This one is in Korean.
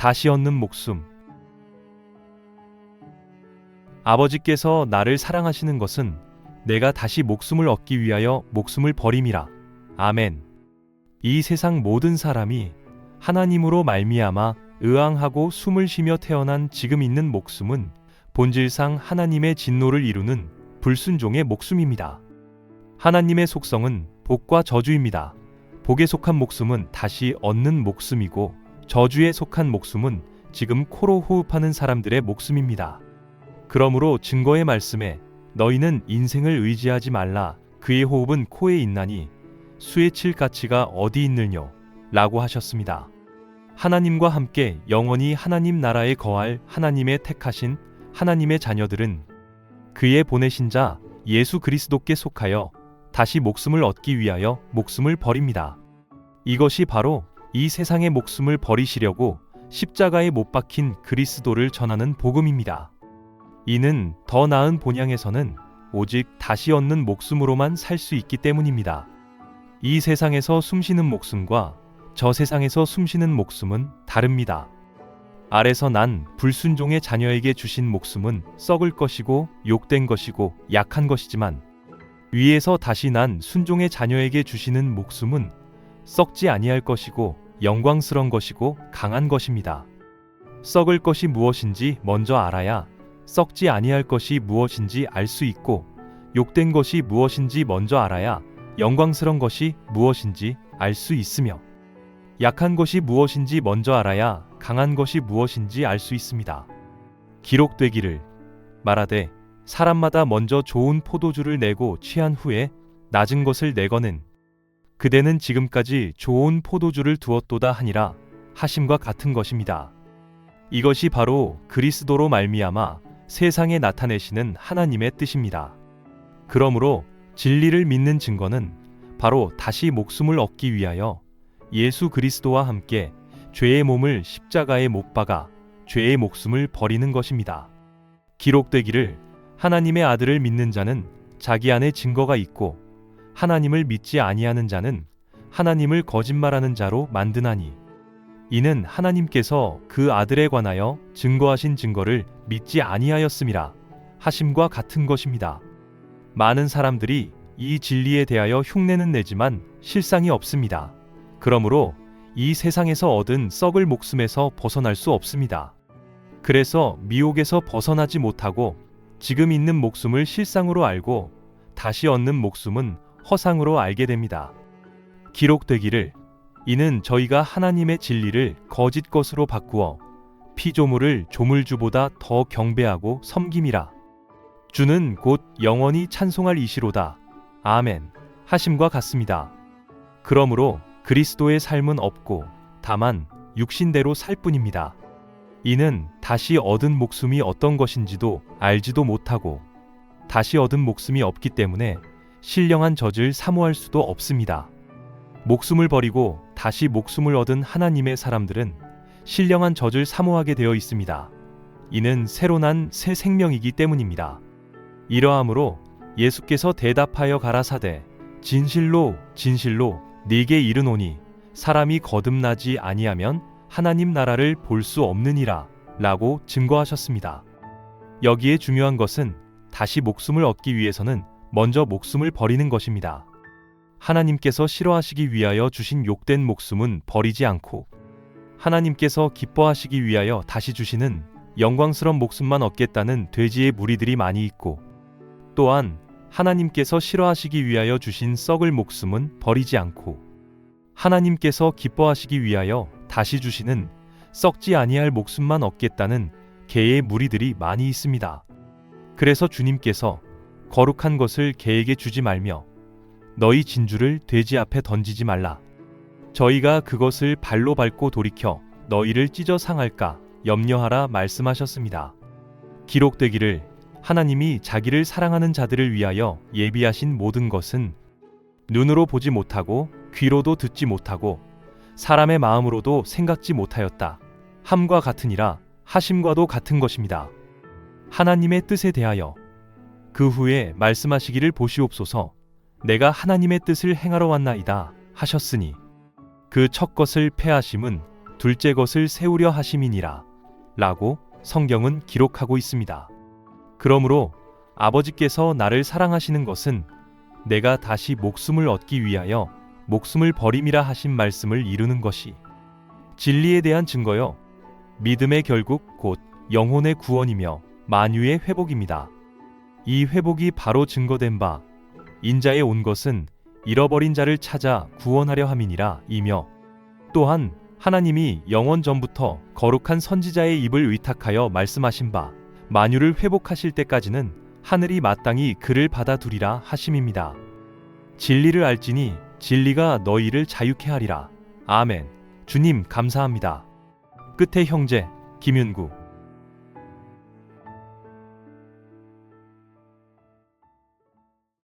다시 얻는 목숨. 아버지께서 나를 사랑하시는 것은 내가 다시 목숨을 얻기 위하여 목숨을 버림이라. 아멘. 이 세상 모든 사람이 하나님으로 말미암아 의앙하고 숨을 쉬며 태어난 지금 있는 목숨은 본질상 하나님의 진노를 이루는 불순종의 목숨입니다. 하나님의 속성은 복과 저주입니다. 복에 속한 목숨은 다시 얻는 목숨이고 저주에 속한 목숨은 지금 코로 호흡하는 사람들의 목숨입니다. 그러므로 증거의 말씀에 너희는 인생을 의지하지 말라. 그의 호흡은 코에 있나니 수에 칠 가치가 어디 있느뇨? 라고 하셨습니다. 하나님과 함께 영원히 하나님 나라에 거할 하나님의 택하신 하나님의 자녀들은 그의 보내신 자 예수 그리스도께 속하여 다시 목숨을 얻기 위하여 목숨을 버립니다. 이것이 바로 이 세상의 목숨을 버리시려고 십자가에 못 박힌 그리스도를 전하는 복음입니다. 이는 더 나은 본향에서는 오직 다시 얻는 목숨으로만 살 수 있기 때문입니다. 이 세상에서 숨쉬는 목숨과 저 세상에서 숨쉬는 목숨은 다릅니다. 아래서 난 불순종의 자녀에게 주신 목숨은 썩을 것이고 욕된 것이고 약한 것이지만 위에서 다시 난 순종의 자녀에게 주시는 목숨은 썩지 아니할 것이고 영광스러운 것이고 강한 것입니다. 썩을 것이 무엇인지 먼저 알아야 썩지 아니할 것이 무엇인지 알 수 있고 욕된 것이 무엇인지 먼저 알아야 영광스러운 것이 무엇인지 알 수 있으며 약한 것이 무엇인지 먼저 알아야 강한 것이 무엇인지 알 수 있습니다. 기록되기를 말하되 사람마다 먼저 좋은 포도주를 내고 취한 후에 낮은 것을 내거는 그대는 지금까지 좋은 포도주를 두었도다 하니라 하심과 같은 것입니다. 이것이 바로 그리스도로 말미암아 세상에 나타내시는 하나님의 뜻입니다. 그러므로 진리를 믿는 증거는 바로 다시 목숨을 얻기 위하여 예수 그리스도와 함께 죄의 몸을 십자가에 못 박아 죄의 목숨을 버리는 것입니다. 기록되기를 하나님의 아들을 믿는 자는 자기 안에 증거가 있고 하나님을 믿지 아니하는 자는 하나님을 거짓말하는 자로 만드나니 이는 하나님께서 그 아들에 관하여 증거하신 증거를 믿지 아니하였음이라 하심과 같은 것입니다. 많은 사람들이 이 진리에 대하여 흉내는 내지만 실상이 없습니다. 그러므로 이 세상에서 얻은 썩을 목숨에서 벗어날 수 없습니다. 그래서 미혹에서 벗어나지 못하고 지금 있는 목숨을 실상으로 알고 다시 얻는 목숨은 허상으로 알게 됩니다. 기록되기를 이는 저희가 하나님의 진리를 거짓 것으로 바꾸어 피조물을 조물주보다 더 경배하고 섬김이라. 주는 곧 영원히 찬송할 이시로다. 아멘. 하심과 같습니다. 그러므로 그리스도의 삶은 없고 다만 육신대로 살 뿐입니다. 이는 다시 얻은 목숨이 어떤 것인지도 알지도 못하고 다시 얻은 목숨이 없기 때문에 신령한 젖을 사모할 수도 없습니다. 목숨을 버리고 다시 목숨을 얻은 하나님의 사람들은 신령한 젖을 사모하게 되어 있습니다. 이는 새로 난 새 생명이기 때문입니다. 이러함으로 예수께서 대답하여 가라사대 진실로 진실로 네게 이르노니 사람이 거듭나지 아니하면 하나님 나라를 볼 수 없느니라 라고 증거하셨습니다. 여기에 중요한 것은 다시 목숨을 얻기 위해서는 먼저 목숨을 버리는 것입니다. 하나님께서 싫어하시기 위하여 주신 욕된 목숨은 버리지 않고 하나님께서 기뻐하시기 위하여 다시 주시는 영광스러운 목숨만 얻겠다는 돼지의 무리들이 많이 있고 또한 하나님께서 싫어하시기 위하여 주신 썩을 목숨은 버리지 않고 하나님께서 기뻐하시기 위하여 다시 주시는 썩지 아니할 목숨만 얻겠다는 개의 무리들이 많이 있습니다. 그래서 주님께서 거룩한 것을 개에게 주지 말며 너희 진주를 돼지 앞에 던지지 말라. 저희가 그것을 발로 밟고 돌이켜 너희를 찢어 상할까 염려하라 말씀하셨습니다. 기록되기를 하나님이 자기를 사랑하는 자들을 위하여 예비하신 모든 것은 눈으로 보지 못하고 귀로도 듣지 못하고 사람의 마음으로도 생각지 못하였다. 함과 같으니라 하심과도 같은 것입니다. 하나님의 뜻에 대하여 그 후에 말씀하시기를 보시옵소서. 내가 하나님의 뜻을 행하러 왔나이다 하셨으니 그 첫 것을 폐하심은 둘째 것을 세우려 하심이니라 라고 성경은 기록하고 있습니다. 그러므로 아버지께서 나를 사랑하시는 것은 내가 다시 목숨을 얻기 위하여 목숨을 버림이라 하신 말씀을 이루는 것이 진리에 대한 증거요 믿음의 결국 곧 영혼의 구원이며 만유의 회복입니다. 이 회복이 바로 증거된 바 인자에 온 것은 잃어버린 자를 찾아 구원하려 함이니라 이며 또한 하나님이 영원 전부터 거룩한 선지자의 입을 위탁하여 말씀하신 바 만유를 회복하실 때까지는 하늘이 마땅히 그를 받아두리라 하심입니다. 진리를 알지니 진리가 너희를 자유케 하리라. 아멘. 주님 감사합니다. 끝에 형제 김윤구